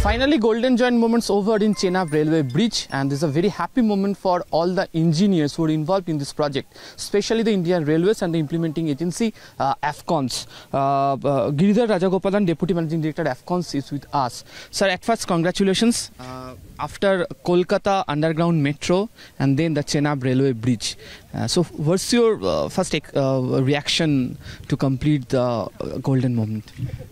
Finally, golden joint moments over in Chenab railway bridge, and this is a very happy moment for all the engineers who are involved in this project, especially the Indian Railways and the implementing agency AFCONS. Giridhar Rajagopalan, Deputy Managing Director AFCONS, is with us. Sir, at first, congratulations. After Kolkata Underground Metro and then the Chenab railway bridge. So what's your first reaction to complete the golden moment?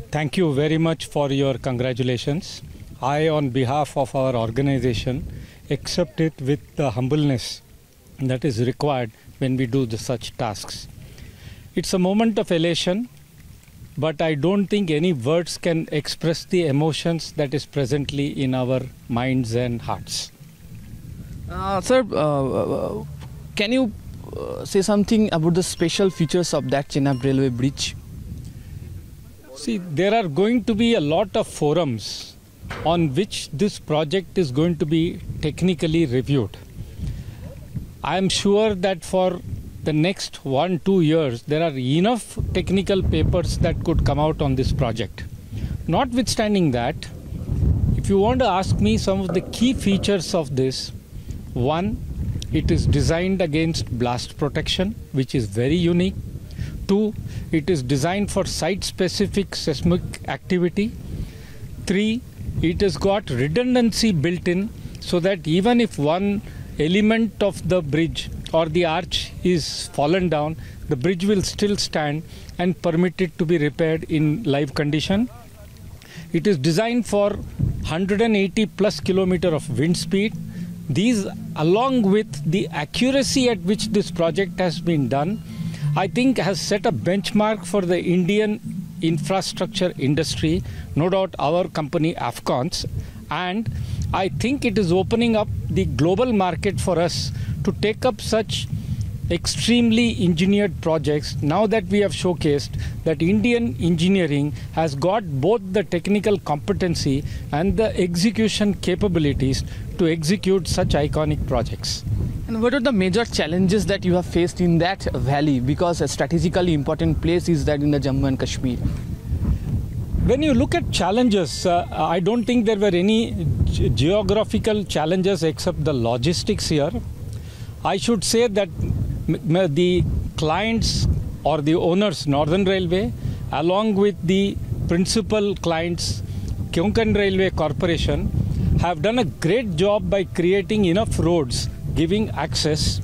Thank you very much for your congratulations. I, on behalf of our organization, accept it with the humbleness that is required when we do such tasks. It's a moment of elation, but I don't think any words can express the emotions that is presently in our minds and hearts. Sir, can you say something about the special features of that Chenab railway bridge? See, there are going to be a lot of forums on which this project is going to be technically reviewed. I am sure that for the next 1-2 years, there are enough technical papers that could come out on this project. Notwithstanding that, if you want to ask me some of the key features of this, one, it is designed against blast protection, which is very unique. Two, it is designed for site-specific seismic activity. Three, it has got redundancy built in so that even if one element of the bridge or the arch is fallen down, the bridge will still stand and permit it to be repaired in live condition. It is designed for 180 plus kilometer of wind speed. These, along with the accuracy at which this project has been done, I think has set a benchmark for the Indian infrastructure industry, no doubt our company AFCONS, and I think it is opening up the global market for us to take up such extremely engineered projects now that we have showcased that Indian engineering has got both the technical competency and the execution capabilities to execute such iconic projects. And what are the major challenges that you have faced in that valley? Because a strategically important place is that in the Jammu and Kashmir. When you look at challenges, I don't think there were any geographical challenges except the logistics here. I should say that the clients or the owners, Northern Railway, along with the principal clients, Konkan Railway Corporation, have done a great job by creating enough roads giving access.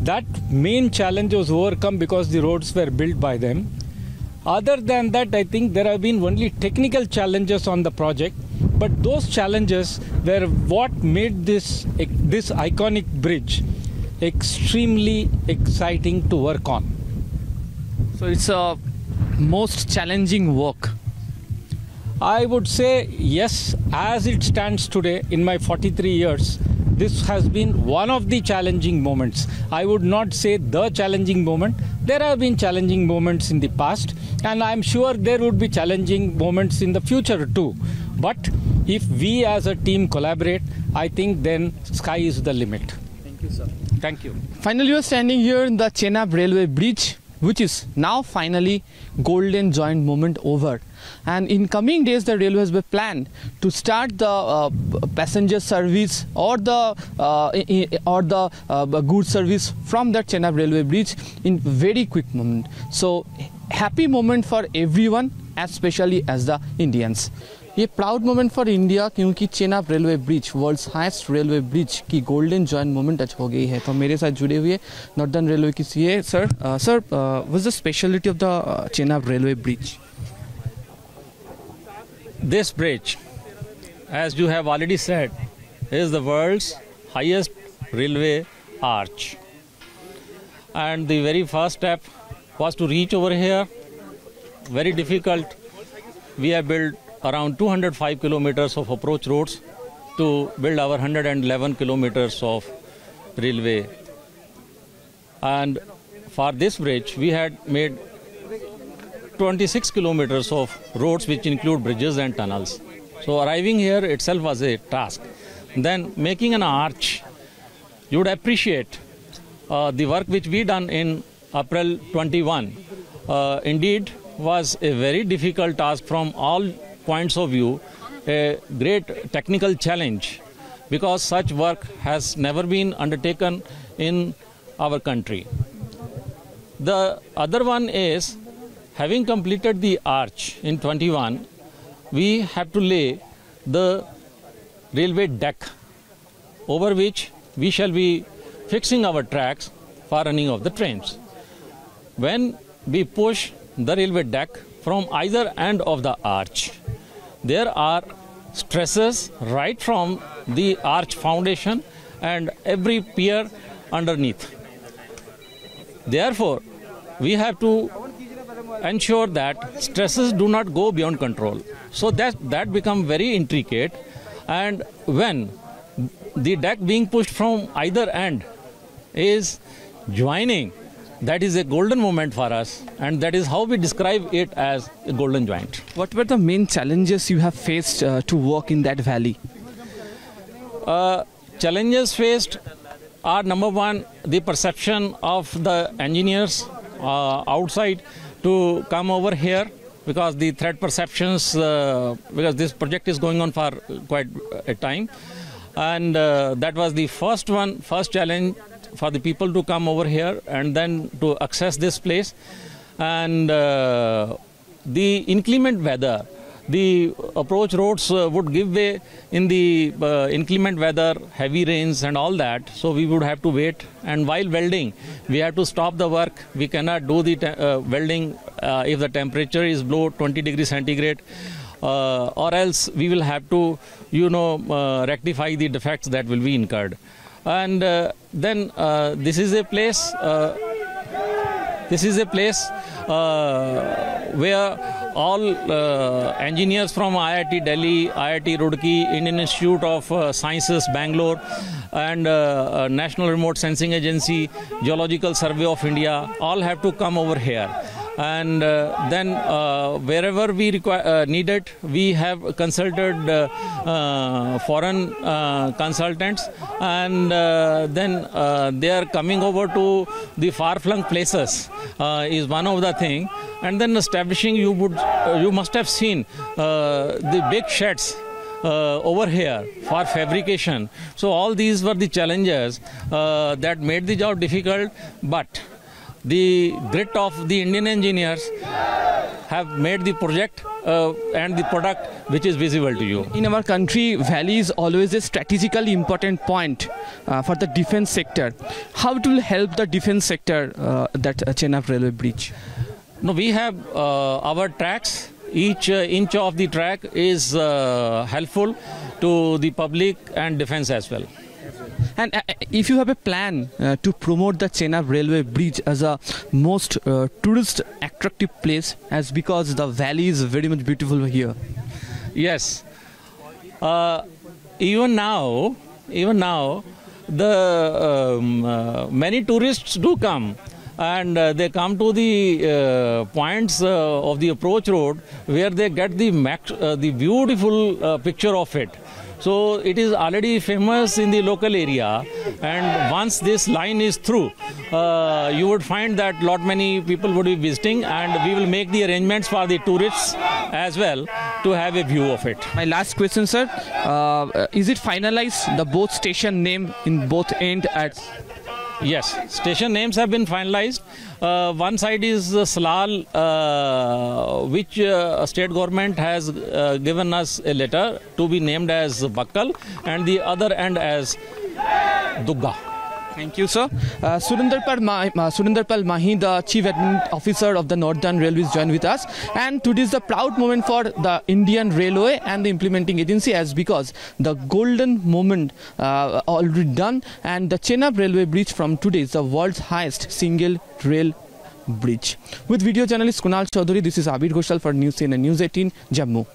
That main challenge was overcome because the roads were built by them. Other than that, I think there have been only technical challenges on the project, but those challenges were what made this iconic bridge extremely exciting to work on. So it's a most challenging work. I would say yes, as it stands today in my 43 years, this has been one of the challenging moments. I would not say the challenging moment. There have been challenging moments in the past, and I'm sure there would be challenging moments in the future too. But if we as a team collaborate, I think then sky is the limit. Thank you, sir. Thank you. Finally, you are standing here in the Chenab railway bridge, which is now finally golden joint moment over. And in coming days, the railway has been planned to start the passenger service or the goods service from that Chenab railway bridge in very quick moment. So happy moment for everyone, especially as the Indians. ये proud moment for India क्योंकि Chenab railway bridge world's highest railway bridge की golden joint moment आज हो गई है। तो मेरे साथ जुड़े हुए नॉर्दर्न रेलवे की CA sir what is the speciality of the Chenab railway bridge? This bridge, as you have already said, is the world's highest railway arch. And the very first step was to reach over here. Very difficult. We have built around 205 kilometers of approach roads to build our 111 kilometers of railway. And for this bridge, we had made 26 kilometers of roads, which include bridges and tunnels. So arriving here itself was a task. Then making an arch, you would appreciate the work which we done in April 21. Indeed was a very difficult task from all points of view, a great technical challenge because such work has never been undertaken in our country. The other one is, having completed the arch in 21, we have to lay the railway deck over which we shall be fixing our tracks for running of the trains. When we push the railway deck from either end of the arch, there are stresses right from the arch foundation and every pier underneath. Therefore, we have to ensure that stresses do not go beyond control. So that becomes very intricate, and when the deck being pushed from either end is joining, that is a golden moment for us, and that is how we describe it as a golden joint. What were the main challenges you have faced to work in that valley? Challenges faced are, number one, the perception of the engineers outside to come over here, because the threat perceptions, because this project is going on for quite a time, and that was the first challenge for the people to come over here and then to access this place. And the inclement weather, the approach roads would give way in the inclement weather, heavy rains and all that, so we would have to wait. And while welding, we have to stop the work. We cannot do the welding if the temperature is below 20 degrees centigrade, or else we will have to, rectify the defects that will be incurred. And then this is a place where all engineers from IIT Delhi, IIT Roorkee, Indian Institute of Sciences, Bangalore, and National Remote Sensing Agency, Geological Survey of India, all have to come over here. And then wherever we need it, we have consulted foreign consultants, and then they are coming over to the far-flung places is one of the thing. And then establishing, you must have seen the big sheds over here for fabrication. So all these were the challenges that made the job difficult, but the grit of the Indian engineers have made the project and the product which is visible to you. In our country, valley is always a strategically important point for the defense sector. How it will help the defense sector, that Chenab railway bridge? No, we have our tracks. Each inch of the track is helpful to the public and defense as well. And if you have a plan to promote the Chenab railway bridge as a most tourist attractive place, as because the valley is very much beautiful here. Yes. Even now, the many tourists do come. And they come to the points of the approach road where they get the beautiful picture of it. So it is already famous in the local area, and once this line is through, you would find that many people would be visiting, and we will make the arrangements for the tourists as well to have a view of it. My last question, sir, is it finalized, the both station name in both end at? Yes, station names have been finalized. One side is Salal, which state government has given us a letter to be named as Bakkal, and the other end as Dugga. Thank you, sir. Surinder Pal Mahi, the Chief Admin Officer of the Northern Railways, joined with us. And today is the proud moment for the Indian Railway and the implementing agency, as because the golden moment already done, and the Chenab railway bridge from today is the world's highest single rail bridge. With video journalist Kunal Chaudhary, this is Abir Ghoshal for News 10 and News 18, Jammu.